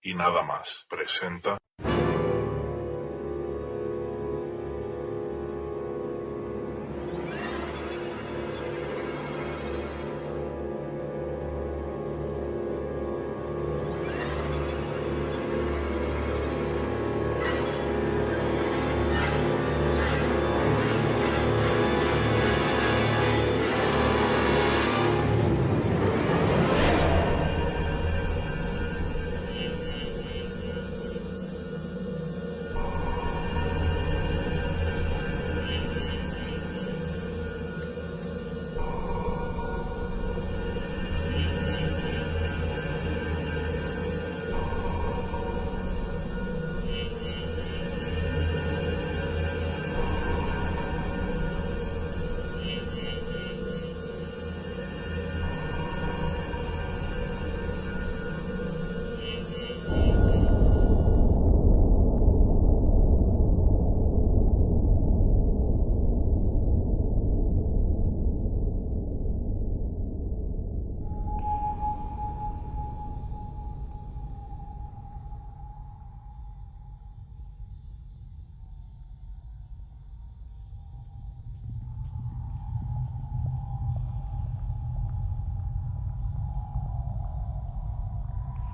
y nada más presenta.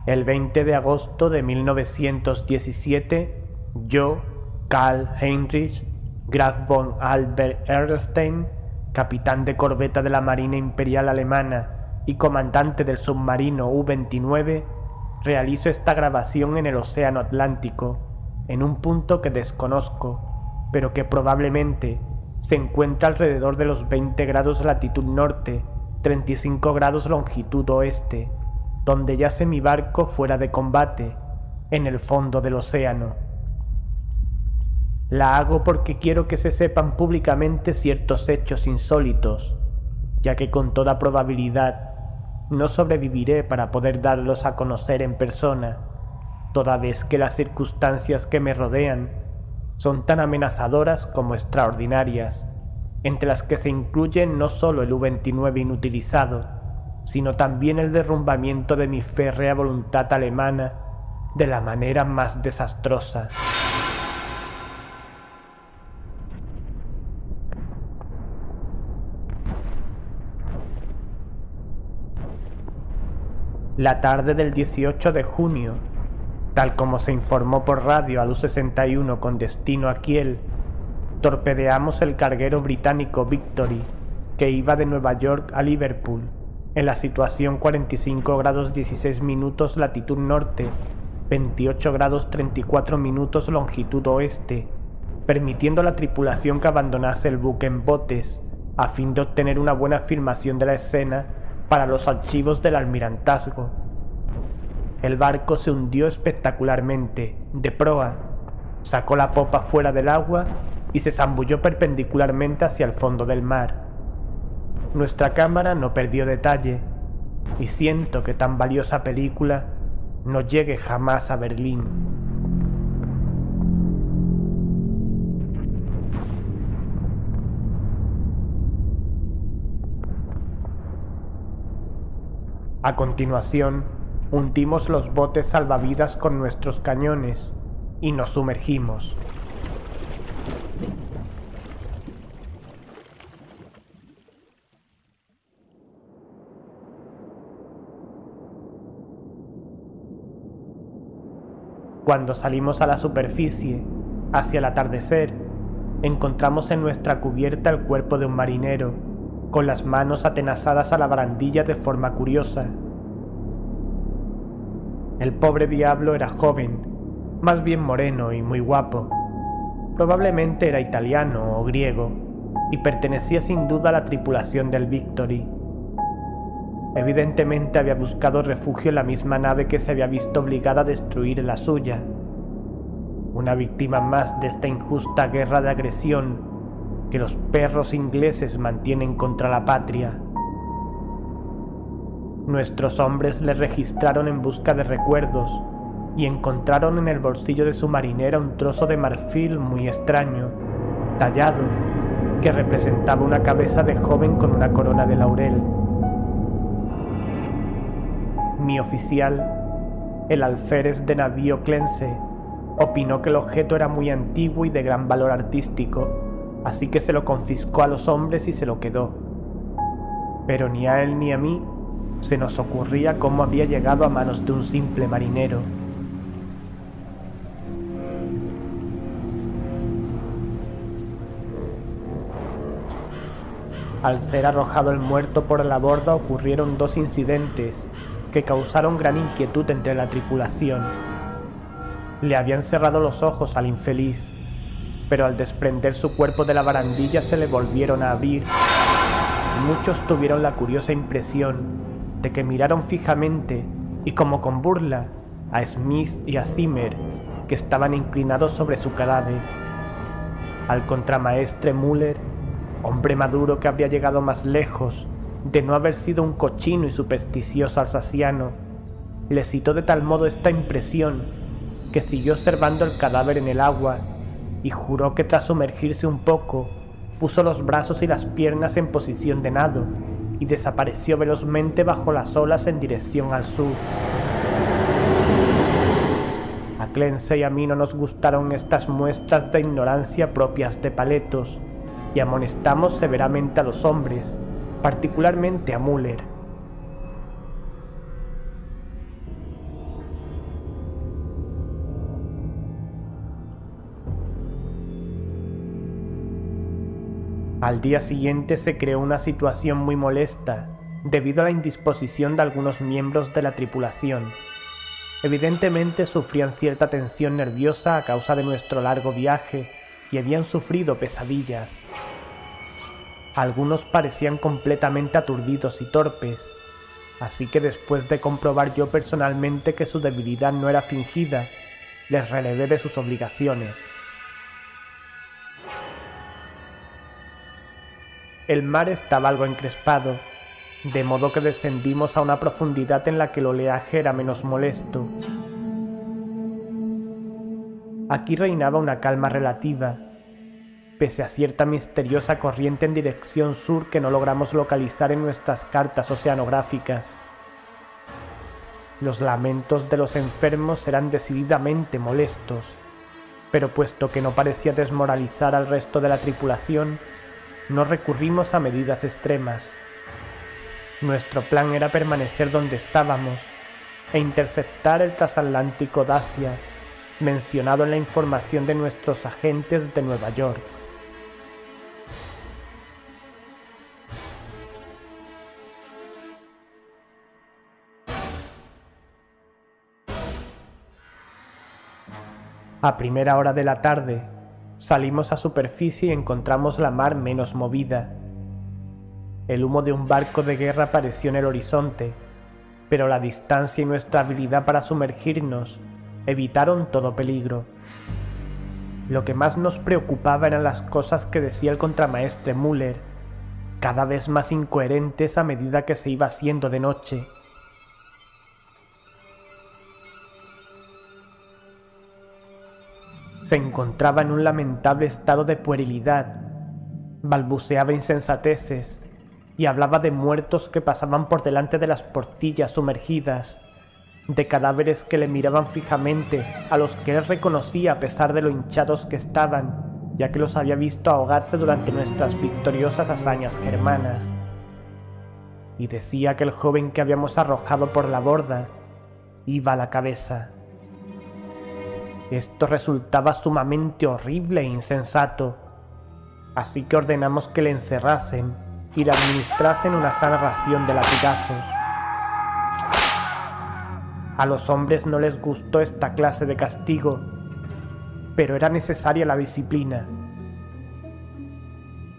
El 20 de agosto de 1917, yo, Karl Heinrich Graf von Albert Erstein, capitán de corbeta de la Marina Imperial Alemana y comandante del submarino U-29, realizo esta grabación en el Océano Atlántico, en un punto que desconozco, pero que probablemente se encuentra alrededor de los 20 grados latitud norte, 35 grados longitud oeste, donde yace mi barco fuera de combate, en el fondo del océano. La hago porque quiero que se sepan públicamente ciertos hechos insólitos, ya que con toda probabilidad no sobreviviré para poder darlos a conocer en persona, toda vez que las circunstancias que me rodean son tan amenazadoras como extraordinarias, entre las que se incluyen no solo el U-29 inutilizado, sino también el derrumbamiento de mi férrea voluntad alemana de la manera más desastrosa. La tarde del 18 de junio, tal como se informó por radio al U-61 con destino a Kiel, torpedeamos el carguero británico Victory, que iba de Nueva York a Liverpool, en la situación 45 grados 16 minutos latitud norte, 28 grados 34 minutos longitud oeste, permitiendo a la tripulación que abandonase el buque en botes, a fin de obtener una buena filmación de la escena para los archivos del almirantazgo. El barco se hundió espectacularmente, de proa, sacó la popa fuera del agua y se zambulló perpendicularmente hacia el fondo del mar. Nuestra cámara no perdió detalle, y siento que tan valiosa película no llegue jamás a Berlín. A continuación, hundimos los botes salvavidas con nuestros cañones y nos sumergimos. Cuando salimos a la superficie, hacia el atardecer, encontramos en nuestra cubierta el cuerpo de un marinero, con las manos atenazadas a la barandilla de forma curiosa. El pobre diablo era joven, más bien moreno y muy guapo. Probablemente era italiano o griego, y pertenecía sin duda a la tripulación del Victory. Evidentemente había buscado refugio en la misma nave que se había visto obligada a destruir la suya. Una víctima más de esta injusta guerra de agresión que los perros ingleses mantienen contra la patria. Nuestros hombres le registraron en busca de recuerdos y encontraron en el bolsillo de su marinera un trozo de marfil muy extraño, tallado, que representaba una cabeza de joven con una corona de laurel. Mi oficial El alférez de navío Clense opinó que el objeto era muy antiguo y de gran valor artístico, así que se lo confiscó a los hombres y se lo quedó. Pero ni a él ni a mí se nos ocurría cómo había llegado a manos de un simple marinero. Al ser arrojado el muerto por la borda ocurrieron dos incidentes que causaron gran inquietud entre la tripulación. Le habían cerrado los ojos al infeliz, pero al desprender su cuerpo de la barandilla se le volvieron a abrir. Muchos tuvieron la curiosa impresión de que miraron fijamente y como con burla a Smith y a Zimmer, que estaban inclinados sobre su cadáver. Al contramaestre Müller, hombre maduro que habría llegado más lejos de no haber sido un cochino y supersticioso alsaciano, le citó de tal modo esta impresión que siguió observando el cadáver en el agua y juró que tras sumergirse un poco puso los brazos y las piernas en posición de nado y desapareció velozmente bajo las olas en dirección al sur. A Clense y a mí no nos gustaron estas muestras de ignorancia propias de paletos y amonestamos severamente a los hombres, particularmente a Müller. Al día siguiente se creó una situación muy molesta debido a la indisposición de algunos miembros de la tripulación. Evidentemente sufrían cierta tensión nerviosa a causa de nuestro largo viaje y habían sufrido pesadillas. Algunos parecían completamente aturdidos y torpes, así que después de comprobar yo personalmente que su debilidad no era fingida, les relevé de sus obligaciones. El mar estaba algo encrespado, de modo que descendimos a una profundidad en la que el oleaje era menos molesto. Aquí reinaba una calma relativa, pese a cierta misteriosa corriente en dirección sur que no logramos localizar en nuestras cartas oceanográficas. Los lamentos de los enfermos eran decididamente molestos, pero puesto que no parecía desmoralizar al resto de la tripulación, no recurrimos a medidas extremas. Nuestro plan era permanecer donde estábamos e interceptar el transatlántico Dacia, mencionado en la información de nuestros agentes de Nueva York. A primera hora de la tarde, salimos a superficie y encontramos la mar menos movida. El humo de un barco de guerra apareció en el horizonte, pero la distancia y nuestra habilidad para sumergirnos evitaron todo peligro. Lo que más nos preocupaba eran las cosas que decía el contramaestre Müller, cada vez más incoherentes a medida que se iba haciendo de noche. Se encontraba en un lamentable estado de puerilidad, balbuceaba insensateces y hablaba de muertos que pasaban por delante de las portillas sumergidas, de cadáveres que le miraban fijamente, a los que él reconocía a pesar de lo hinchados que estaban, ya que los había visto ahogarse durante nuestras victoriosas hazañas germanas. Y decía que el joven que habíamos arrojado por la borda iba a la cabeza. Esto resultaba sumamente horrible e insensato, así que ordenamos que le encerrasen y le administrasen una sana ración de latigazos. A los hombres no les gustó esta clase de castigo, pero era necesaria la disciplina.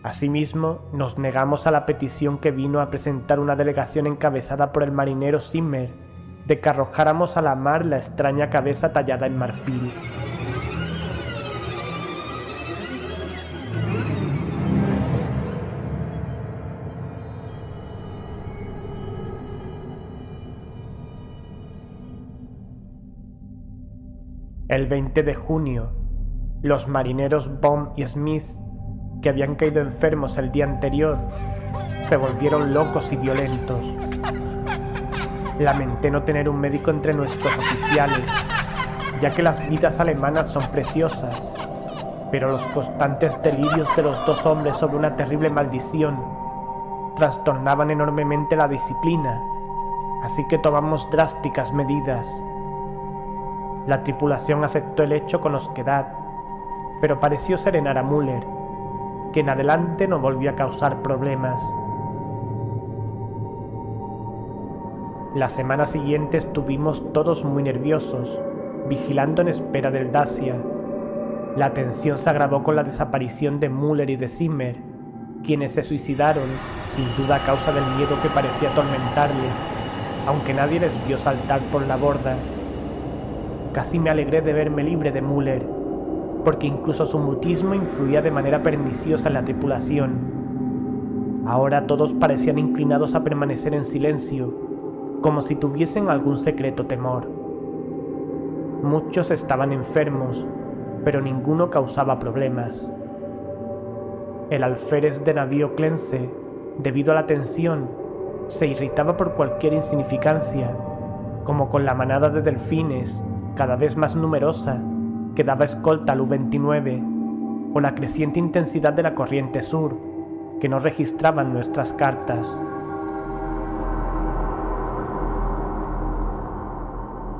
Asimismo, nos negamos a la petición que vino a presentar una delegación encabezada por el marinero Zimmer de que arrojáramos a la mar la extraña cabeza tallada en marfil. El 20 de junio, los marineros Bond y Smith, que habían caído enfermos el día anterior, se volvieron locos y violentos. Lamenté no tener un médico entre nuestros oficiales, ya que las vidas alemanas son preciosas, pero los constantes delirios de los dos hombres sobre una terrible maldición trastornaban enormemente la disciplina, así que tomamos drásticas medidas. La tripulación aceptó el hecho con osquedad, pero pareció serenar a Müller, que en adelante no volvió a causar problemas. La semana siguiente estuvimos todos muy nerviosos, vigilando en espera del Dacia. La tensión se agravó con la desaparición de Müller y de Zimmer, quienes se suicidaron, sin duda a causa del miedo que parecía atormentarles, aunque nadie les vio saltar por la borda. Casi me alegré de verme libre de Müller, porque incluso su mutismo influía de manera perniciosa en la tripulación. Ahora todos parecían inclinados a permanecer en silencio, como si tuviesen algún secreto temor. Muchos estaban enfermos, pero ninguno causaba problemas. El alférez de navío Clense, debido a la tensión, se irritaba por cualquier insignificancia, como con la manada de delfines, cada vez más numerosa, que daba escolta al U-29, o la creciente intensidad de la corriente sur, que no registraban nuestras cartas.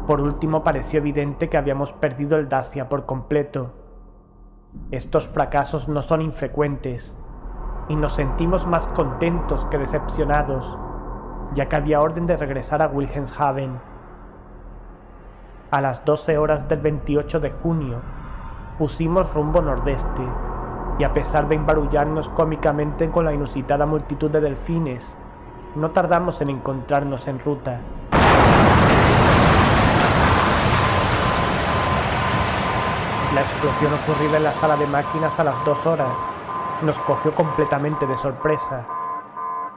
Por último, pareció evidente que habíamos perdido el Dacia por completo. Estos fracasos no son infrecuentes, y nos sentimos más contentos que decepcionados, ya que había orden de regresar a Wilhelmshaven. A las 12 horas del 28 de junio, pusimos rumbo nordeste, y a pesar de embarullarnos cómicamente con la inusitada multitud de delfines, no tardamos en encontrarnos en ruta. La explosión ocurrida en la sala de máquinas a las 2 horas nos cogió completamente de sorpresa.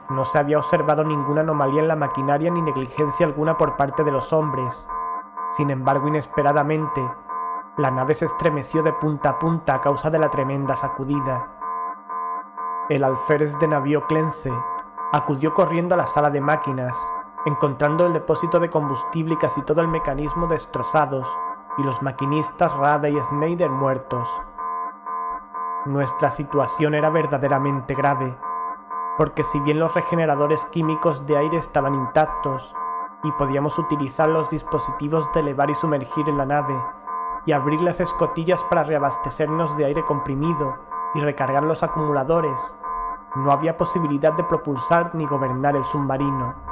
No se había observado ninguna anomalía en la maquinaria ni negligencia alguna por parte de los hombres. Sin embargo, inesperadamente, la nave se estremeció de punta a punta a causa de la tremenda sacudida. El alférez de navío Clense acudió corriendo a la sala de máquinas, encontrando el depósito de combustible y casi todo el mecanismo destrozados, y los maquinistas Rade y Schneider muertos. Nuestra situación era verdaderamente grave, porque si bien los regeneradores químicos de aire estaban intactos y podíamos utilizar los dispositivos de elevar y sumergir en la nave y abrir las escotillas para reabastecernos de aire comprimido y recargar los acumuladores, no había posibilidad de propulsar ni gobernar el submarino.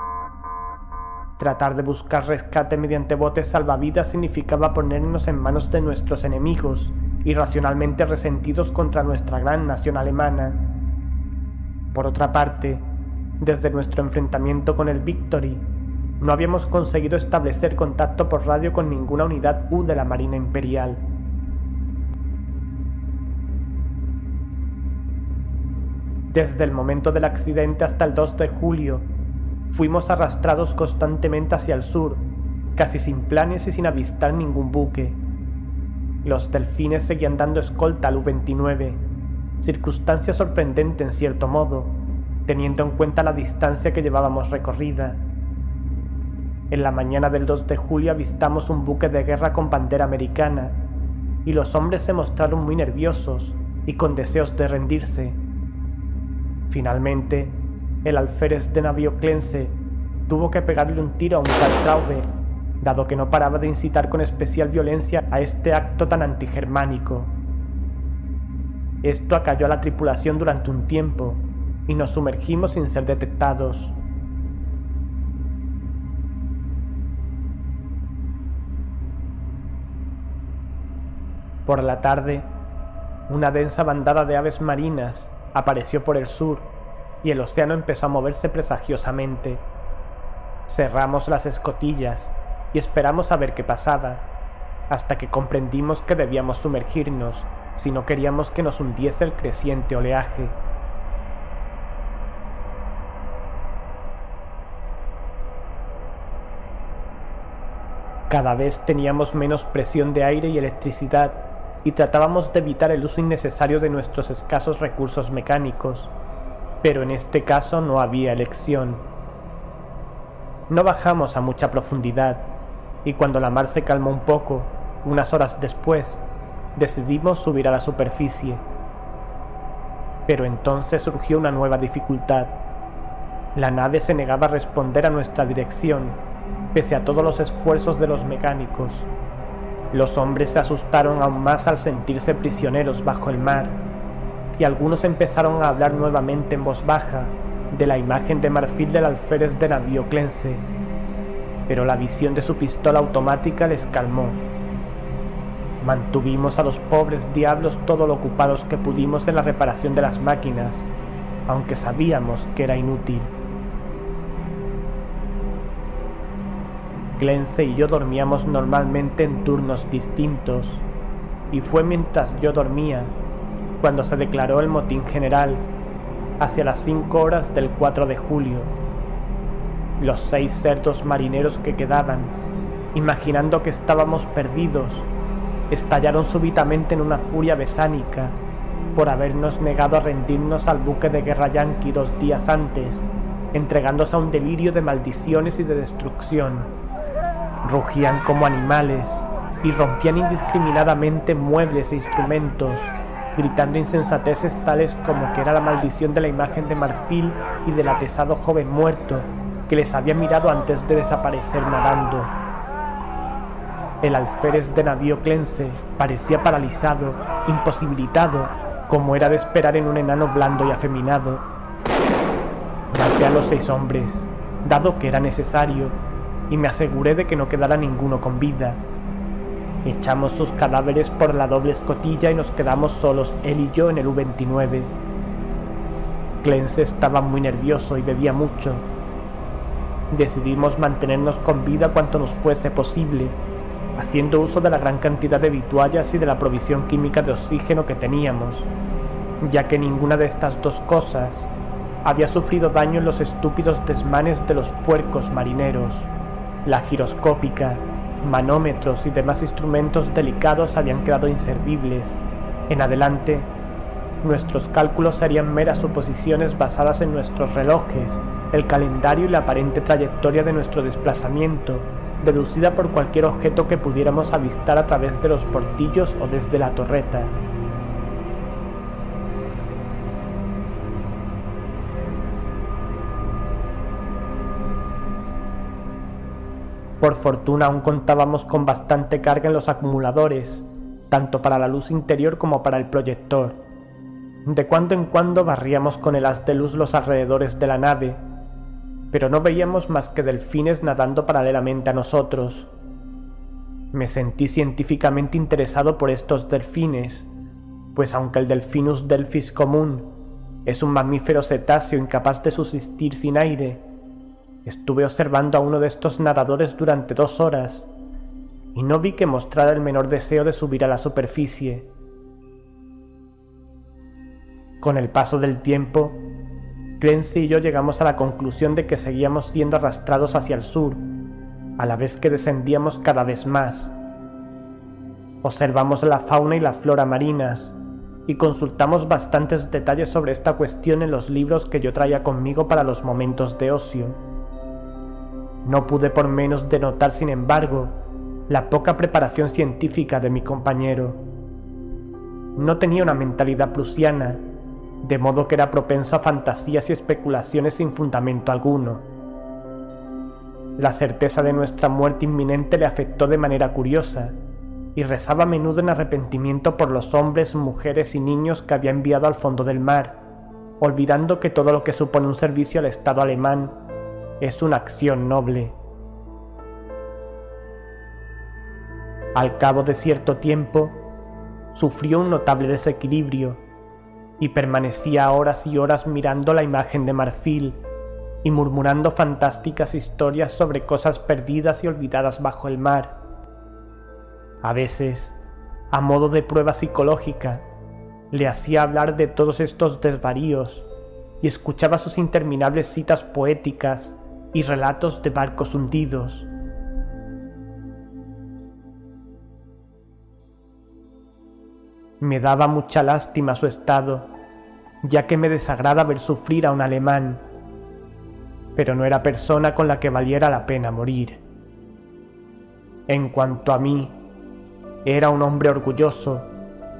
Tratar de buscar rescate mediante botes salvavidas significaba ponernos en manos de nuestros enemigos, irracionalmente resentidos contra nuestra gran nación alemana. Por otra parte, desde nuestro enfrentamiento con el Victory, no habíamos conseguido establecer contacto por radio con ninguna unidad U de la Marina Imperial. Desde el momento del accidente hasta el 2 de julio, fuimos arrastrados constantemente hacia el sur, casi sin planes y sin avistar ningún buque. Los delfines seguían dando escolta al U-29, circunstancia sorprendente en cierto modo, teniendo en cuenta la distancia que llevábamos recorrida. En la mañana del 2 de julio avistamos un buque de guerra con bandera americana, y los hombres se mostraron muy nerviosos y con deseos de rendirse. Finalmente, el alférez de navío Clense tuvo que pegarle un tiro a un tal Traube, dado que no paraba de incitar con especial violencia a este acto tan antigermánico. Esto acalló a la tripulación durante un tiempo, y nos sumergimos sin ser detectados. Por la tarde, una densa bandada de aves marinas apareció por el sur, y el océano empezó a moverse presagiosamente. Cerramos las escotillas y esperamos a ver qué pasaba, hasta que comprendimos que debíamos sumergirnos si no queríamos que nos hundiese el creciente oleaje. Cada vez teníamos menos presión de aire y electricidad, y tratábamos de evitar el uso innecesario de nuestros escasos recursos mecánicos, pero en este caso no había elección. No bajamos a mucha profundidad, y cuando la mar se calmó un poco, unas horas después, decidimos subir a la superficie. Pero entonces surgió una nueva dificultad. La nave se negaba a responder a nuestra dirección, pese a todos los esfuerzos de los mecánicos. Los hombres se asustaron aún más al sentirse prisioneros bajo el mar, y algunos empezaron a hablar nuevamente en voz baja de la imagen de marfil del alférez de navío Clense, pero la visión de su pistola automática les calmó. Mantuvimos a los pobres diablos todo lo ocupados que pudimos en la reparación de las máquinas, aunque sabíamos que era inútil. Clense y yo dormíamos normalmente en turnos distintos, y fue mientras yo dormía cuando se declaró el motín general hacia las 5 horas del 4 de julio. Los 6 cerdos marineros que quedaban, imaginando que estábamos perdidos, estallaron súbitamente en una furia besánica por habernos negado a rendirnos al buque de guerra yanqui 2 días antes, entregándose a un delirio de maldiciones y de destrucción. Rugían como animales y rompían indiscriminadamente muebles e instrumentos, gritando insensateces tales como que era la maldición de la imagen de marfil y del atezado joven muerto que les había mirado antes de desaparecer nadando. El alférez de navío Clense parecía paralizado, imposibilitado, como era de esperar en un enano blando y afeminado. Maté a los 6 hombres, dado que era necesario, y me aseguré de que no quedara ninguno con vida. Echamos sus cadáveres por la doble escotilla y nos quedamos solos él y yo en el U-29. Clense estaba muy nervioso y bebía mucho. Decidimos mantenernos con vida cuanto nos fuese posible, haciendo uso de la gran cantidad de vituallas y de la provisión química de oxígeno que teníamos, ya que ninguna de estas dos cosas había sufrido daño en los estúpidos desmanes de los puercos marineros. La giroscópica, manómetros y demás instrumentos delicados habían quedado inservibles. En adelante, nuestros cálculos serían meras suposiciones basadas en nuestros relojes, el calendario y la aparente trayectoria de nuestro desplazamiento, deducida por cualquier objeto que pudiéramos avistar a través de los portillos o desde la torreta. Por fortuna aún contábamos con bastante carga en los acumuladores, tanto para la luz interior como para el proyector. De cuando en cuando barríamos con el haz de luz los alrededores de la nave, pero no veíamos más que delfines nadando paralelamente a nosotros. Me sentí científicamente interesado por estos delfines, pues aunque el Delphinus delphis común es un mamífero cetáceo incapaz de subsistir sin aire, estuve observando a uno de estos nadadores durante 2 horas y no vi que mostrara el menor deseo de subir a la superficie. Con el paso del tiempo, Clense y yo llegamos a la conclusión de que seguíamos siendo arrastrados hacia el sur, a la vez que descendíamos cada vez más. Observamos la fauna y la flora marinas y consultamos bastantes detalles sobre esta cuestión en los libros que yo traía conmigo para los momentos de ocio. No pude por menos de notar, sin embargo, la poca preparación científica de mi compañero. No tenía una mentalidad prusiana, de modo que era propenso a fantasías y especulaciones sin fundamento alguno. La certeza de nuestra muerte inminente le afectó de manera curiosa, y rezaba a menudo en arrepentimiento por los hombres, mujeres y niños que había enviado al fondo del mar, olvidando que todo lo que supone un servicio al Estado alemán es una acción noble. Al cabo de cierto tiempo, sufrió un notable desequilibrio y permanecía horas y horas mirando la imagen de marfil y murmurando fantásticas historias sobre cosas perdidas y olvidadas bajo el mar. A veces, a modo de prueba psicológica, le hacía hablar de todos estos desvaríos y escuchaba sus interminables citas poéticas y relatos de barcos hundidos. Me daba mucha lástima su estado, ya que me desagrada ver sufrir a un alemán. pero no era persona con la que valiera la pena morir. En cuanto a mí, era un hombre orgulloso,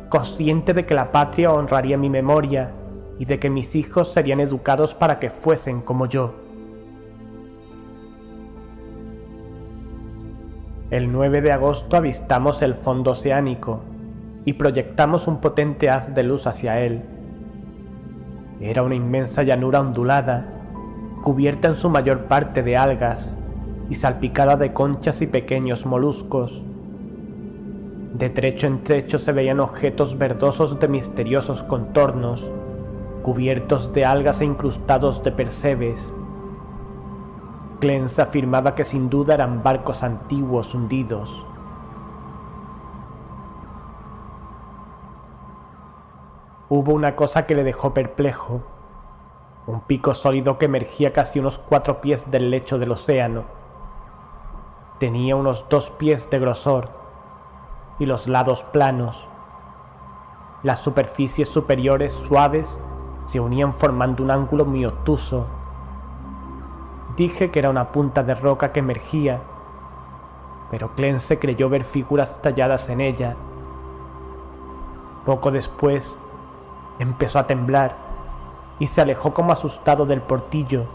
consciente de que la patria honraría mi memoria y de que mis hijos serían educados para que fuesen como yo. El 9 de agosto avistamos el fondo oceánico y proyectamos un potente haz de luz hacia él. Era una inmensa llanura ondulada, cubierta en su mayor parte de algas y salpicada de conchas y pequeños moluscos. De trecho en trecho se veían objetos verdosos de misteriosos contornos, cubiertos de algas e incrustados de percebes. Clance afirmaba que sin duda eran barcos antiguos hundidos. Hubo una cosa que le dejó perplejo: un pico sólido que emergía casi unos 4 pies del lecho del océano. Tenía unos 2 pies de grosor y los lados planos. Las superficies superiores suaves se unían formando un ángulo muy obtuso. Dije que era una punta de roca que emergía, pero Clance creyó ver figuras talladas en ella. Poco después empezó a temblar y se alejó como asustado del portillo.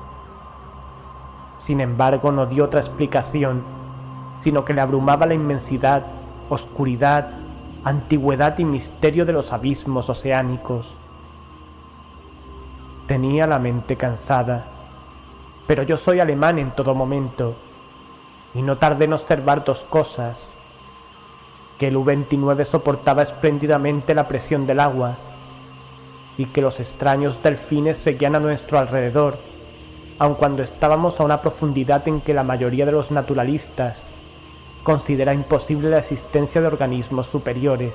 Sin embargo, no dio otra explicación, sino que le abrumaba la inmensidad, oscuridad, antigüedad y misterio de los abismos oceánicos. Tenía la mente cansada, pero yo soy alemán en todo momento, y no tardé en observar 2 cosas: que el U-29 soportaba espléndidamente la presión del agua, y que los extraños delfines seguían a nuestro alrededor, aun cuando estábamos a una profundidad en que la mayoría de los naturalistas considera imposible la existencia de organismos superiores.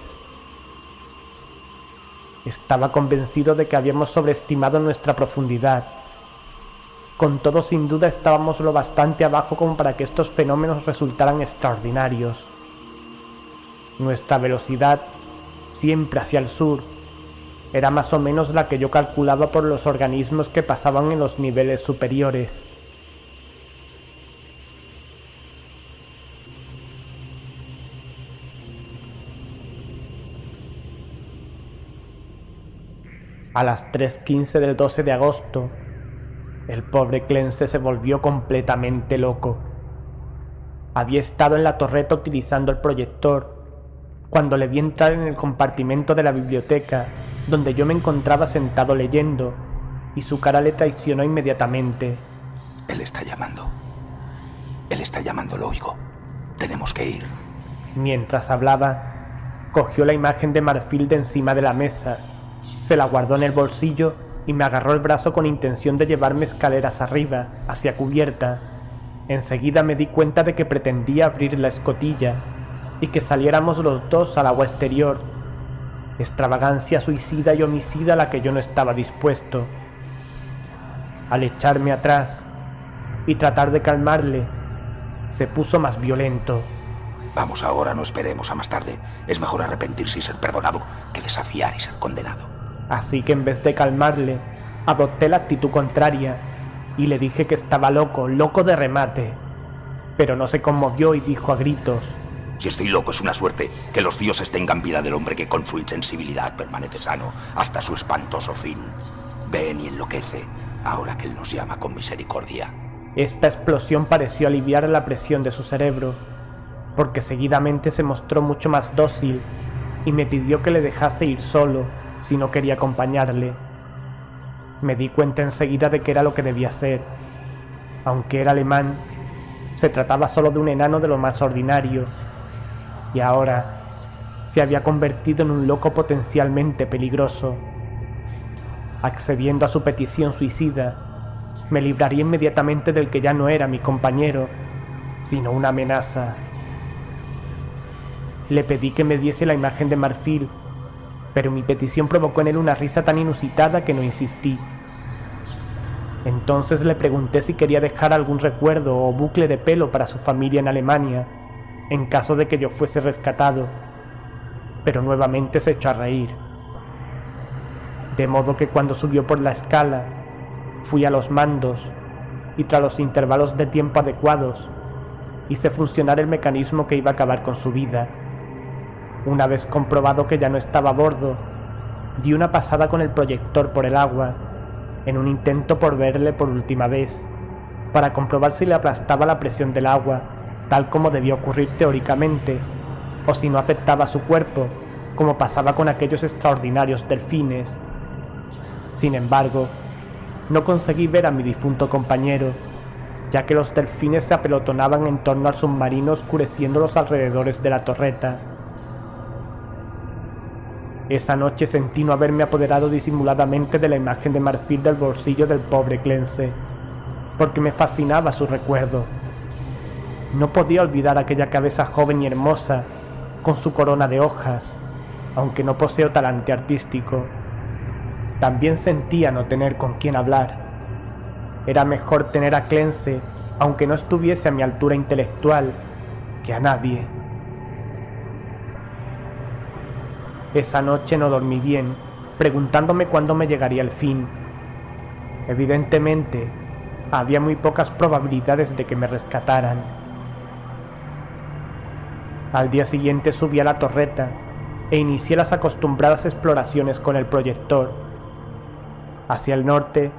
Estaba convencido de que habíamos sobreestimado nuestra profundidad. Con todo, sin duda estábamos lo bastante abajo como para que estos fenómenos resultaran extraordinarios. Nuestra velocidad, siempre hacia el sur, era más o menos la que yo calculaba por los organismos que pasaban en los niveles superiores. A las 3:15 del 12 de agosto, el pobre Clance se volvió completamente loco. Había estado en la torreta utilizando el proyector cuando le vi entrar en el compartimento de la biblioteca donde yo me encontraba sentado leyendo, y su cara le traicionó inmediatamente. Él está llamando. Él está llamando, lo oigo. Tenemos que ir. Mientras hablaba, cogió la imagen de marfil de encima de la mesa, se la guardó en el bolsillo y me agarró el brazo con intención de llevarme escaleras arriba, hacia cubierta. Enseguida me di cuenta de que pretendía abrir la escotilla y que saliéramos los dos al agua exterior. Extravagancia suicida y homicida a la que yo no estaba dispuesto. Al echarme atrás y tratar de calmarle, se puso más violento. Vamos ahora, no esperemos a más tarde. Es mejor arrepentirse y ser perdonado que desafiar y ser condenado. Así que en vez de calmarle, adopté la actitud contraria y le dije que estaba loco, loco de remate. Pero no se conmovió y dijo a gritos: Si estoy loco es una suerte. Que los dioses tengan vida del hombre que con su insensibilidad permanece sano hasta su espantoso fin. Ven y enloquece, ahora que él nos llama con misericordia. Esta explosión pareció aliviar la presión de su cerebro, porque seguidamente se mostró mucho más dócil y me pidió que le dejase ir solo si no quería acompañarle. Me di cuenta enseguida de que era lo que debía hacer. Aunque era alemán, se trataba solo de un enano de lo más ordinario, y ahora se había convertido en un loco potencialmente peligroso. Accediendo a su petición suicida, me libraría inmediatamente del que ya no era mi compañero, sino una amenaza. Le pedí que me diese la imagen de marfil, pero mi petición provocó en él una risa tan inusitada que no insistí. Entonces le pregunté si quería dejar algún recuerdo o bucle de pelo para su familia en Alemania, en caso de que yo fuese rescatado, pero nuevamente se echó a reír. De modo que cuando subió por la escala, fui a los mandos y tras los intervalos de tiempo adecuados, hice funcionar el mecanismo que iba a acabar con su vida. Una vez comprobado que ya no estaba a bordo, di una pasada con el proyector por el agua, en un intento por verle por última vez, para comprobar si le aplastaba la presión del agua, tal como debía ocurrir teóricamente, o si no afectaba a su cuerpo, como pasaba con aquellos extraordinarios delfines. Sin embargo, no conseguí ver a mi difunto compañero, ya que los delfines se apelotonaban en torno al submarino oscureciendo los alrededores de la torreta. Esa noche sentí no haberme apoderado disimuladamente de la imagen de marfil del bolsillo del pobre Clense, porque me fascinaba su recuerdo. No podía olvidar aquella cabeza joven y hermosa, con su corona de hojas, aunque no poseo talante artístico. También sentía no tener con quién hablar. Era mejor tener a Clense, aunque no estuviese a mi altura intelectual, que a nadie. Esa noche no dormí bien, preguntándome cuándo me llegaría el fin. Evidentemente, había muy pocas probabilidades de que me rescataran. Al día siguiente subí a la torreta e inicié las acostumbradas exploraciones con el proyector. Hacia el norte,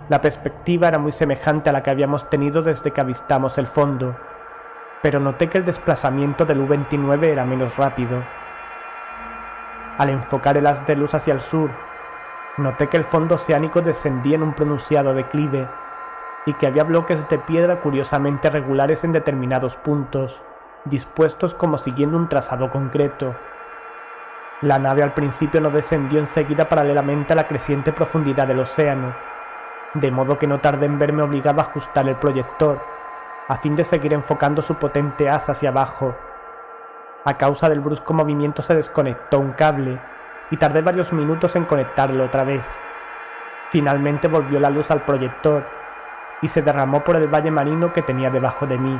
la perspectiva era muy semejante a la que habíamos tenido desde que avistamos el fondo, pero noté que el desplazamiento del U-29 era menos rápido. Al enfocar el haz de luz hacia el sur, noté que el fondo oceánico descendía en un pronunciado declive y que había bloques de piedra curiosamente regulares en determinados puntos, dispuestos como siguiendo un trazado concreto. La nave al principio no descendió enseguida paralelamente a la creciente profundidad del océano, de modo que no tardé en verme obligado a ajustar el proyector, a fin de seguir enfocando su potente haz hacia abajo. A causa del brusco movimiento se desconectó un cable, y tardé varios minutos en conectarlo otra vez. Finalmente volvió la luz al proyector, y se derramó por el valle marino que tenía debajo de mí.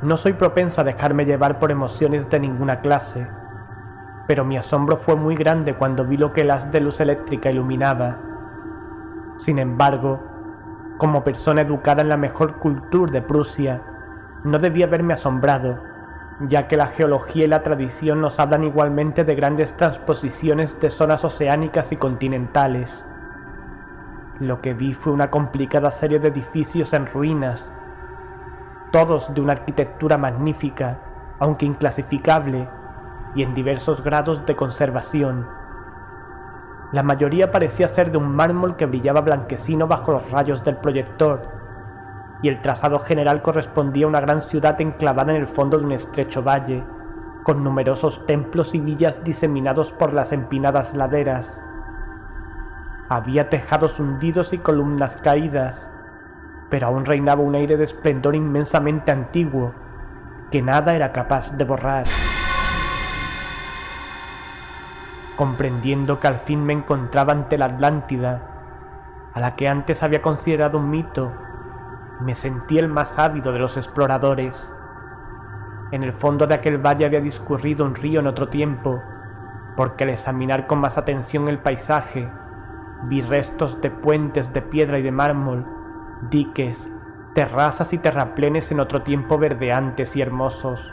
No soy propenso a dejarme llevar por emociones de ninguna clase, pero mi asombro fue muy grande cuando vi lo que el haz de luz eléctrica iluminaba. Sin embargo, como persona educada en la mejor cultura de Prusia, no debía haberme asombrado, ya que la geología y la tradición nos hablan igualmente de grandes transposiciones de zonas oceánicas y continentales. Lo que vi fue una complicada serie de edificios en ruinas, todos de una arquitectura magnífica, aunque inclasificable, y en diversos grados de conservación. La mayoría parecía ser de un mármol que brillaba blanquecino bajo los rayos del proyector, y el trazado general correspondía a una gran ciudad enclavada en el fondo de un estrecho valle, con numerosos templos y villas diseminados por las empinadas laderas. Había tejados hundidos y columnas caídas, pero aún reinaba un aire de esplendor inmensamente antiguo, que nada era capaz de borrar. Comprendiendo que al fin me encontraba ante la Atlántida, a la que antes había considerado un mito, me sentí el más ávido de los exploradores. En el fondo de aquel valle había discurrido un río en otro tiempo, porque al examinar con más atención el paisaje, vi restos de puentes de piedra y de mármol, diques, terrazas y terraplenes en otro tiempo verdeantes y hermosos.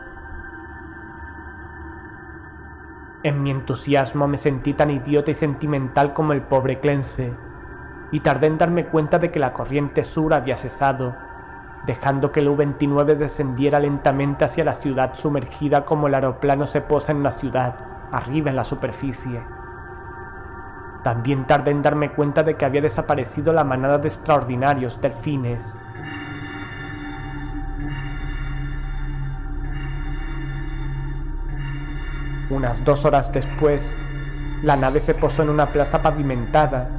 En mi entusiasmo me sentí tan idiota y sentimental como el pobre Clense, y tardé en darme cuenta de que la corriente sur había cesado, dejando que el U-29 descendiera lentamente hacia la ciudad sumergida como el aeroplano se posa en una ciudad, arriba en la superficie. También tardé en darme cuenta de que había desaparecido la manada de extraordinarios delfines. Unas 2 horas después, la nave se posó en una plaza pavimentada,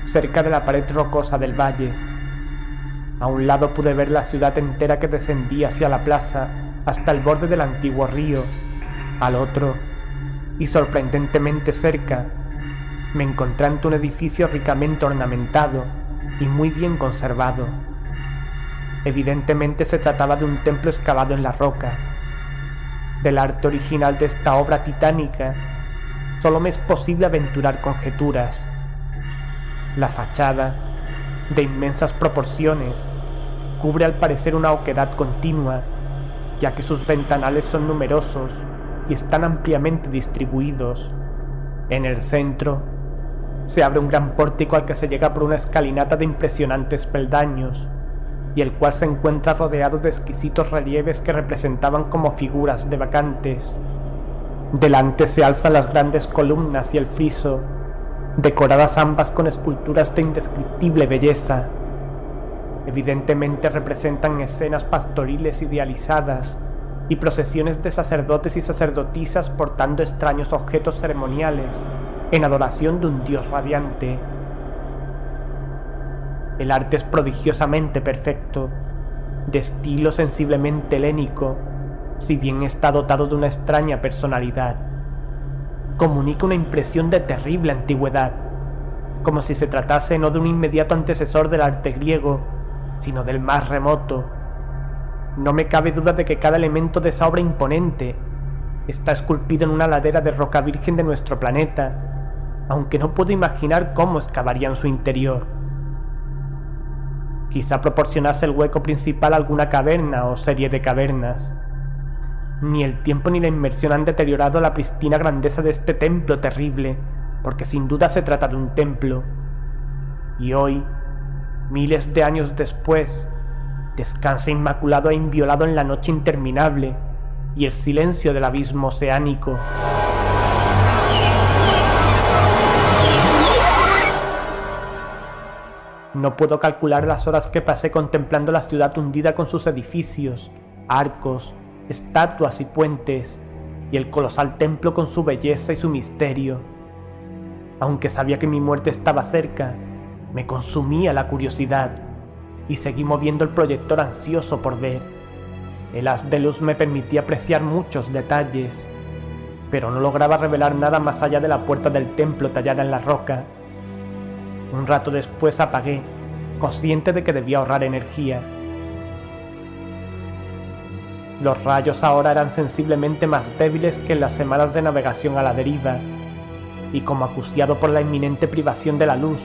cerca de la pared rocosa del valle. A un lado pude ver la ciudad entera que descendía hacia la plaza hasta el borde del antiguo río. Al otro, y sorprendentemente cerca, me encontré ante un edificio ricamente ornamentado y muy bien conservado. Evidentemente se trataba de un templo excavado en la roca. Del arte original de esta obra titánica, solo me es posible aventurar conjeturas. La fachada, de inmensas proporciones, cubre al parecer una oquedad continua, ya que sus ventanales son numerosos y están ampliamente distribuidos. En el centro, se abre un gran pórtico al que se llega por una escalinata de impresionantes peldaños, y el cual se encuentra rodeado de exquisitos relieves que representaban como figuras de bacantes. Delante se alzan las grandes columnas y el friso, decoradas ambas con esculturas de indescriptible belleza. Evidentemente representan escenas pastoriles idealizadas y procesiones de sacerdotes y sacerdotisas portando extraños objetos ceremoniales en adoración de un dios radiante. El arte es prodigiosamente perfecto, de estilo sensiblemente helénico, si bien está dotado de una extraña personalidad. Comunica una impresión de terrible antigüedad, como si se tratase no de un inmediato antecesor del arte griego, sino del más remoto. No me cabe duda de que cada elemento de esa obra imponente está esculpido en una ladera de roca virgen de nuestro planeta, aunque no puedo imaginar cómo excavarían su interior. Quizá proporcionase el hueco principal a alguna caverna o serie de cavernas. Ni el tiempo ni la inmersión han deteriorado la pristina grandeza de este templo terrible, porque sin duda se trata de un templo. Y hoy, miles de años después, descansa inmaculado e inviolado en la noche interminable y el silencio del abismo oceánico. No puedo calcular las horas que pasé contemplando la ciudad hundida con sus edificios, arcos, estatuas y puentes, y el colosal templo con su belleza y su misterio. Aunque sabía que mi muerte estaba cerca, me consumía la curiosidad, y seguí moviendo el proyector ansioso por ver. El haz de luz me permitía apreciar muchos detalles, pero no lograba revelar nada más allá de la puerta del templo tallada en la roca. Un rato después apagué, consciente de que debía ahorrar energía. Los rayos ahora eran sensiblemente más débiles que en las semanas de navegación a la deriva, y como acuciado por la inminente privación de la luz,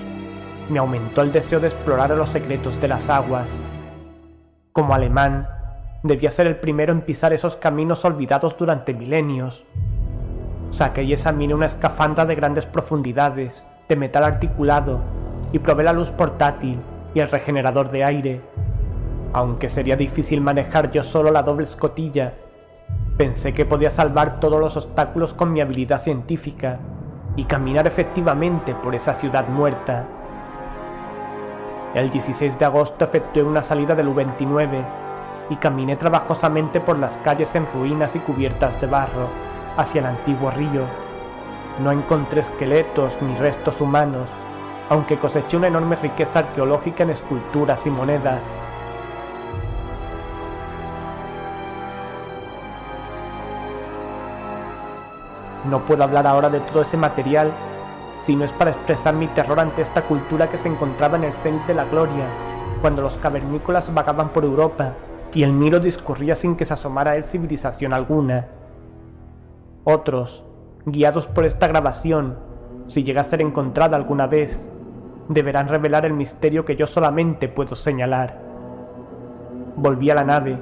me aumentó el deseo de explorar los secretos de las aguas. Como alemán, debía ser el primero en pisar esos caminos olvidados durante milenios. Saqué y examiné una escafandra de grandes profundidades, de metal articulado, y probé la luz portátil y el regenerador de aire. Aunque sería difícil manejar yo solo la doble escotilla, pensé que podía salvar todos los obstáculos con mi habilidad científica y caminar efectivamente por esa ciudad muerta. El 16 de agosto efectué una salida del U-29 y caminé trabajosamente por las calles en ruinas y cubiertas de barro hacia el antiguo río. No encontré esqueletos ni restos humanos, aunque coseché una enorme riqueza arqueológica en esculturas y monedas. No puedo hablar ahora de todo ese material, si no es para expresar mi terror ante esta cultura que se encontraba en el cenit de la gloria, cuando los cavernícolas vagaban por Europa y el Nilo discurría sin que se asomara a él civilización alguna. Otros, guiados por esta grabación, si llega a ser encontrada alguna vez, deberán revelar el misterio que yo solamente puedo señalar. Volví a la nave,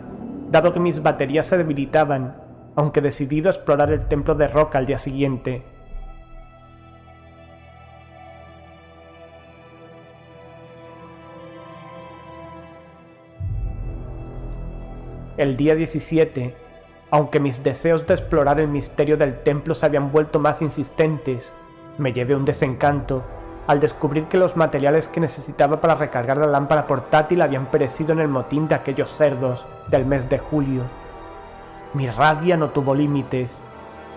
dado que mis baterías se debilitaban, aunque decidido a explorar el templo de roca al día siguiente. El día 17, aunque mis deseos de explorar el misterio del templo se habían vuelto más insistentes, me llevé un desencanto al descubrir que los materiales que necesitaba para recargar la lámpara portátil habían perecido en el motín de aquellos cerdos del mes de julio. Mi rabia no tuvo límites.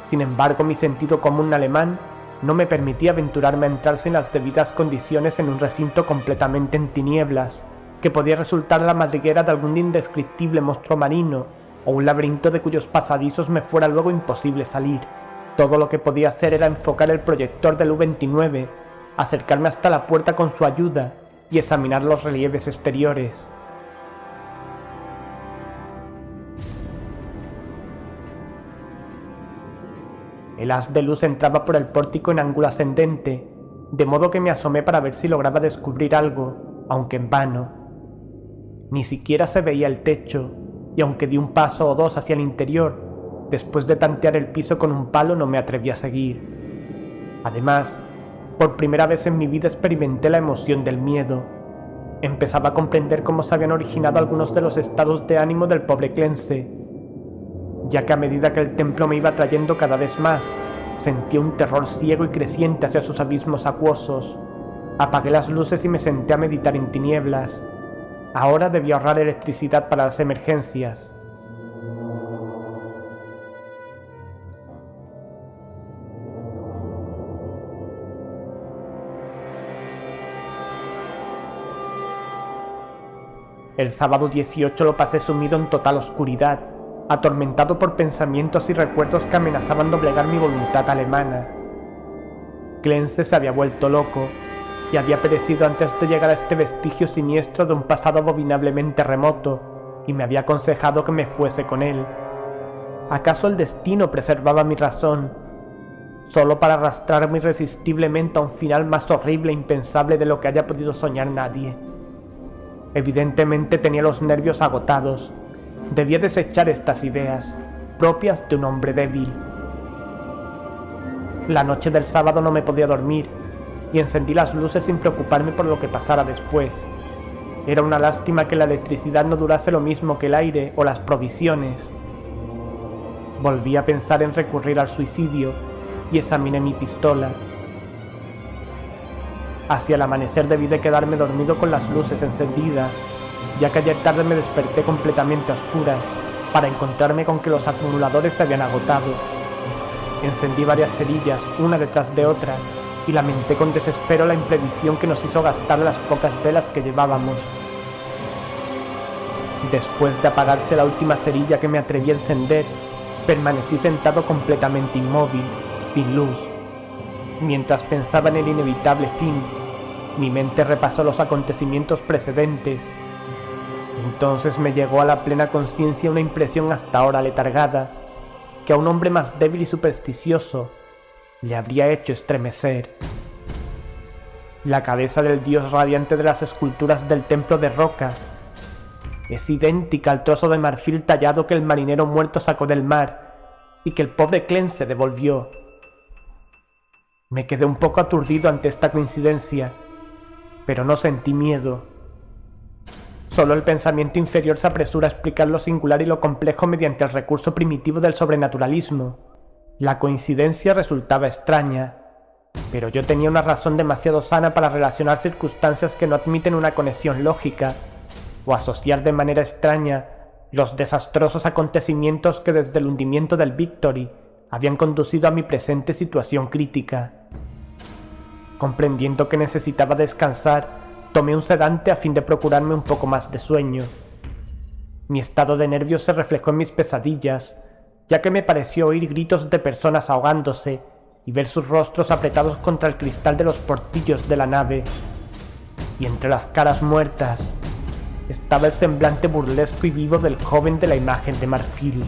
Sin embargo, mi sentido común alemán no me permitía aventurarme a entrar sin las debidas condiciones en un recinto completamente en tinieblas, que podía resultar la madriguera de algún indescriptible monstruo marino o un laberinto de cuyos pasadizos me fuera luego imposible salir. Todo lo que podía hacer era enfocar el proyector del U-29, acercarme hasta la puerta con su ayuda y examinar los relieves exteriores. El haz de luz entraba por el pórtico en ángulo ascendente, de modo que me asomé para ver si lograba descubrir algo, aunque en vano. Ni siquiera se veía el techo, y aunque di un paso o dos hacia el interior, después de tantear el piso con un palo no me atreví a seguir. Además, por primera vez en mi vida experimenté la emoción del miedo. Empezaba a comprender cómo se habían originado algunos de los estados de ánimo del pobre Clence, ya que a medida que el templo me iba atrayendo cada vez más, sentía un terror ciego y creciente hacia sus abismos acuosos. Apagué las luces y me senté a meditar en tinieblas. Ahora debía ahorrar electricidad para las emergencias. El sábado 18 lo pasé sumido en total oscuridad, atormentado por pensamientos y recuerdos que amenazaban doblegar mi voluntad alemana. Clence se había vuelto loco y había perecido antes de llegar a este vestigio siniestro de un pasado abominablemente remoto, y me había aconsejado que me fuese con él. ¿Acaso el destino preservaba mi razón, solo para arrastrarme irresistiblemente a un final más horrible e impensable de lo que haya podido soñar nadie? Evidentemente tenía los nervios agotados. Debía desechar estas ideas, propias de un hombre débil. La noche del sábado no me podía dormir, y encendí las luces sin preocuparme por lo que pasara después. Era una lástima que la electricidad no durase lo mismo que el aire o las provisiones. Volví a pensar en recurrir al suicidio y examiné mi pistola. Hacia el amanecer debí de quedarme dormido con las luces encendidas, ya que ayer tarde me desperté completamente a oscuras para encontrarme con que los acumuladores se habían agotado. Encendí varias cerillas, una detrás de otra, y lamenté con desespero la imprevisión que nos hizo gastar las pocas velas que llevábamos. Después de apagarse la última cerilla que me atreví a encender, permanecí sentado completamente inmóvil, sin luz. Mientras pensaba en el inevitable fin, mi mente repasó los acontecimientos precedentes. Entonces me llegó a la plena conciencia una impresión hasta ahora letargada, que a un hombre más débil y supersticioso le habría hecho estremecer. La cabeza del dios radiante de las esculturas del templo de roca es idéntica al trozo de marfil tallado que el marinero muerto sacó del mar y que el pobre Clence devolvió. Me quedé un poco aturdido ante esta coincidencia, pero no sentí miedo. Solo el pensamiento inferior se apresura a explicar lo singular y lo complejo mediante el recurso primitivo del sobrenaturalismo. La coincidencia resultaba extraña, pero yo tenía una razón demasiado sana para relacionar circunstancias que no admiten una conexión lógica, o asociar de manera extraña los desastrosos acontecimientos que desde el hundimiento del Victory habían conducido a mi presente situación crítica. Comprendiendo que necesitaba descansar, tomé un sedante a fin de procurarme un poco más de sueño. Mi estado de nervios se reflejó en mis pesadillas, ya que me pareció oír gritos de personas ahogándose y ver sus rostros apretados contra el cristal de los portillos de la nave. Y entre las caras muertas estaba el semblante burlesco y vivo del joven de la imagen de marfil.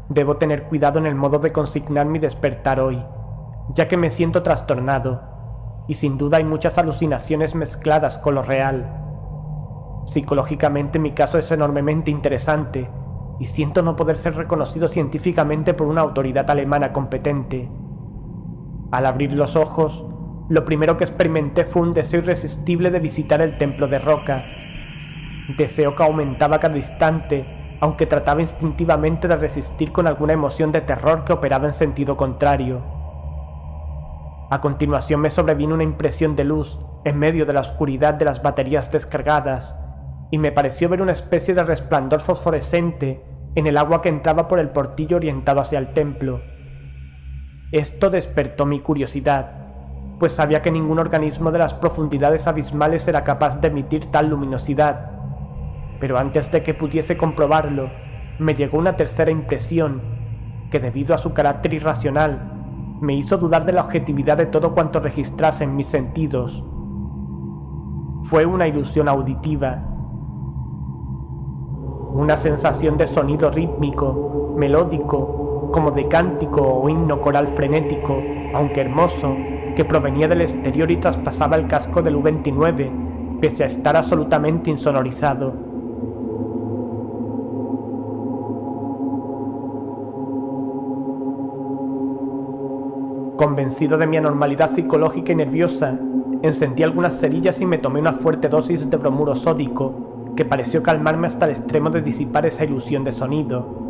Debo tener cuidado en el modo de consignar mi despertar hoy, ya que me siento trastornado, y sin duda hay muchas alucinaciones mezcladas con lo real. Psicológicamente mi caso es enormemente interesante, y siento no poder ser reconocido científicamente por una autoridad alemana competente. Al abrir los ojos, lo primero que experimenté fue un deseo irresistible de visitar el templo de roca. Deseo que aumentaba cada instante, aunque trataba instintivamente de resistir con alguna emoción de terror que operaba en sentido contrario. A continuación me sobrevino una impresión de luz en medio de la oscuridad de las baterías descargadas, y me pareció ver una especie de resplandor fosforescente en el agua que entraba por el portillo orientado hacia el templo. Esto despertó mi curiosidad, pues sabía que ningún organismo de las profundidades abismales era capaz de emitir tal luminosidad. Pero antes de que pudiese comprobarlo, me llegó una tercera impresión que, debido a su carácter irracional, me hizo dudar de la objetividad de todo cuanto registrase en mis sentidos. Fue una ilusión auditiva, una sensación de sonido rítmico, melódico, como de cántico o himno coral frenético, aunque hermoso, que provenía del exterior y traspasaba el casco del U-29, pese a estar absolutamente insonorizado. Convencido de mi anormalidad psicológica y nerviosa, encendí algunas cerillas y me tomé una fuerte dosis de bromuro sódico, que pareció calmarme hasta el extremo de disipar esa ilusión de sonido.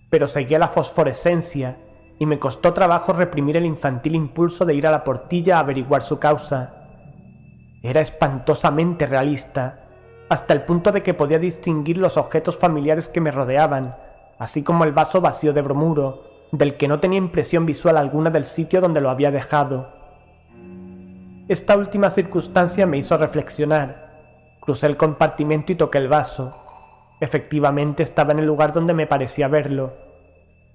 Pero seguía la fosforescencia, y me costó trabajo reprimir el infantil impulso de ir a la portilla a averiguar su causa. Era espantosamente realista, hasta el punto de que podía distinguir los objetos familiares que me rodeaban, así como el vaso vacío de bromuro, del que no tenía impresión visual alguna del sitio donde lo había dejado. Esta última circunstancia me hizo reflexionar. Crucé el compartimento y toqué el vaso. Efectivamente estaba en el lugar donde me parecía verlo.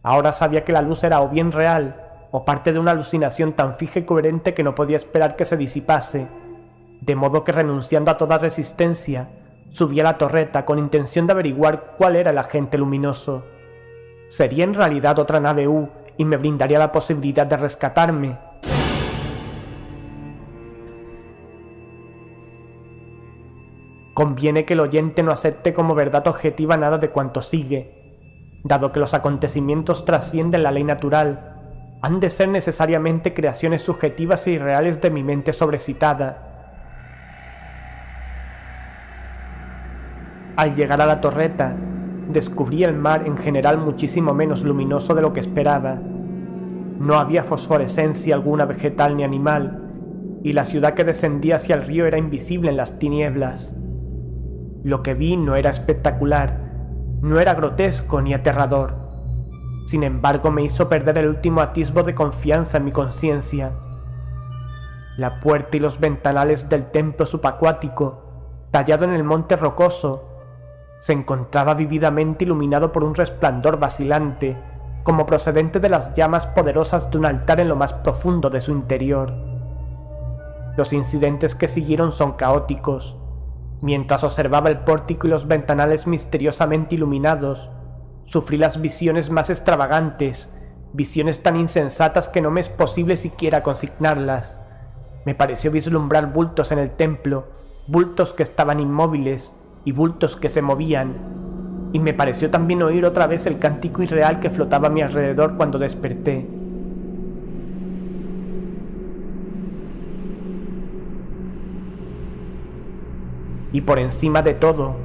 Ahora sabía que la luz era o bien real, o parte de una alucinación tan fija y coherente que no podía esperar que se disipase, de modo que, renunciando a toda resistencia, subí a la torreta con intención de averiguar cuál era el agente luminoso. ¿Sería en realidad otra nave U y me brindaría la posibilidad de rescatarme? Conviene que el oyente no acepte como verdad objetiva nada de cuanto sigue. Dado que los acontecimientos trascienden la ley natural, han de ser necesariamente creaciones subjetivas e irreales de mi mente sobreexcitada. Al llegar a la torreta, descubrí el mar en general muchísimo menos luminoso de lo que esperaba. No había fosforescencia alguna vegetal ni animal, y la ciudad que descendía hacia el río era invisible en las tinieblas. Lo que vi no era espectacular, no era grotesco ni aterrador. Sin embargo, me hizo perder el último atisbo de confianza en mi conciencia. La puerta y los ventanales del templo subacuático, tallado en el monte rocoso, se encontraba vívidamente iluminado por un resplandor vacilante, como procedente de las llamas poderosas de un altar en lo más profundo de su interior. Los incidentes que siguieron son caóticos. Mientras observaba el pórtico y los ventanales misteriosamente iluminados, sufrí las visiones más extravagantes, visiones tan insensatas que no me es posible siquiera consignarlas. Me pareció vislumbrar bultos en el templo, bultos que estaban inmóviles y bultos que se movían, y me pareció también oír otra vez el cántico irreal que flotaba a mi alrededor cuando desperté. Y por encima de todo,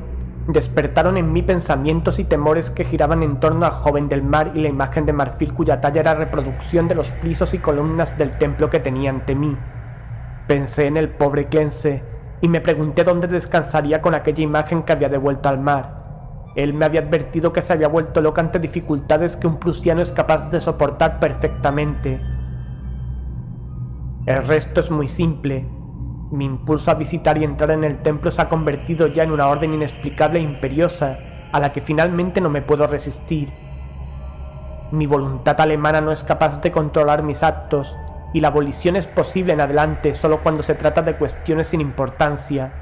despertaron en mí pensamientos y temores que giraban en torno al joven del mar y la imagen de marfil cuya talla era reproducción de los frisos y columnas del templo que tenía ante mí. Pensé en el pobre Clense y me pregunté dónde descansaría con aquella imagen que había devuelto al mar. Él me había advertido que se había vuelto loca ante dificultades que un prusiano es capaz de soportar perfectamente. El resto es muy simple. Mi impulso a visitar y entrar en el templo se ha convertido ya en una orden inexplicable e imperiosa a la que finalmente no me puedo resistir. Mi voluntad alemana no es capaz de controlar mis actos y la abolición es posible en adelante solo cuando se trata de cuestiones sin importancia.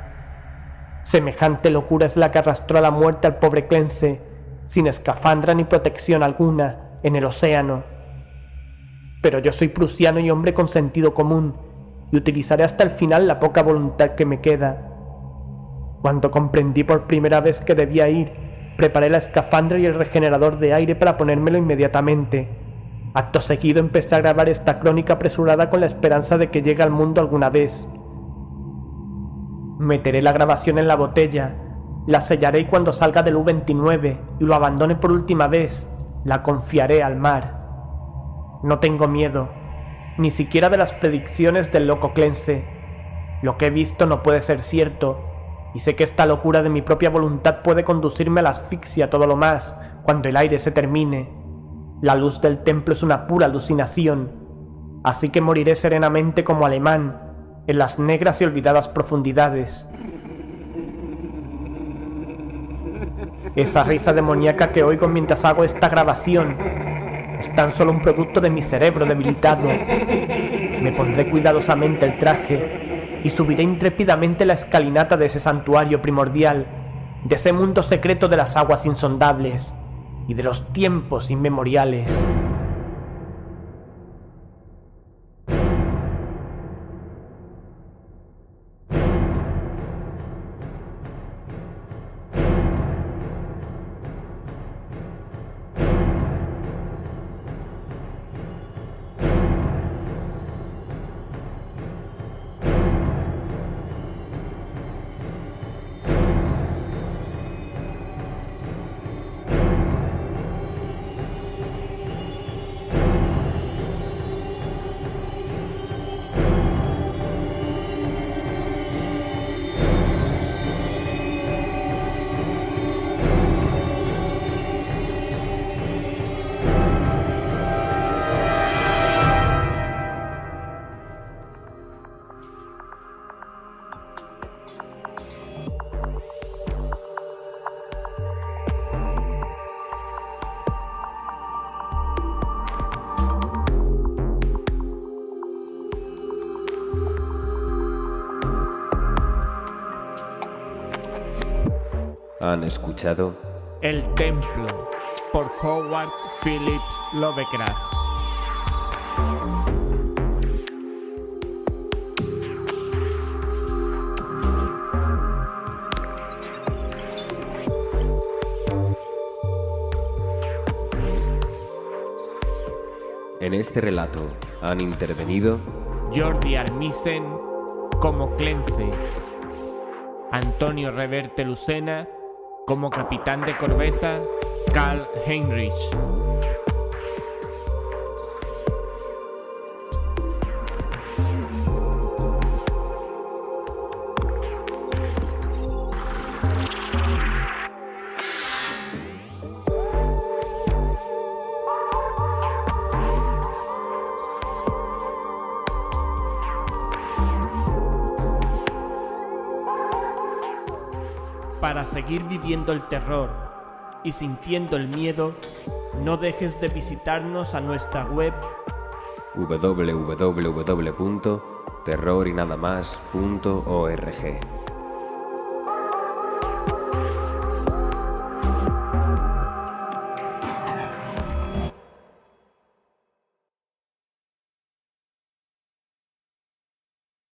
Semejante locura es la que arrastró a la muerte al pobre Clense, sin escafandra ni protección alguna, en el océano. Pero yo soy prusiano y hombre con sentido común, y utilizaré hasta el final la poca voluntad que me queda. Cuando comprendí por primera vez que debía ir, preparé la escafandra y el regenerador de aire para ponérmelo inmediatamente. Acto seguido empecé a grabar esta crónica apresurada con la esperanza de que llegue al mundo alguna vez. Meteré la grabación en la botella, la sellaré y cuando salga del U-29 y lo abandone por última vez, la confiaré al mar. No tengo miedo, ni siquiera de las predicciones del loco Clense. Lo que he visto no puede ser cierto, y sé que esta locura de mi propia voluntad puede conducirme a la asfixia todo lo más, cuando el aire se termine. La luz del templo es una pura alucinación, así que moriré serenamente como alemán en las negras y olvidadas profundidades. Esa risa demoníaca que oigo mientras hago esta grabación es tan solo un producto de mi cerebro debilitado. Me pondré cuidadosamente el traje y subiré intrépidamente la escalinata de ese santuario primordial, de ese mundo secreto de las aguas insondables y de los tiempos inmemoriales. Han escuchado El Templo, por Howard Phillips Lovecraft. En este relato han intervenido Jordi Armisen como Clense, Antonio Reverte Lucena como capitán de corbeta Karl Heinrich, Para seguir viviendo el terror y sintiendo el miedo, no dejes de visitarnos a nuestra web www.terrorinadamas.org.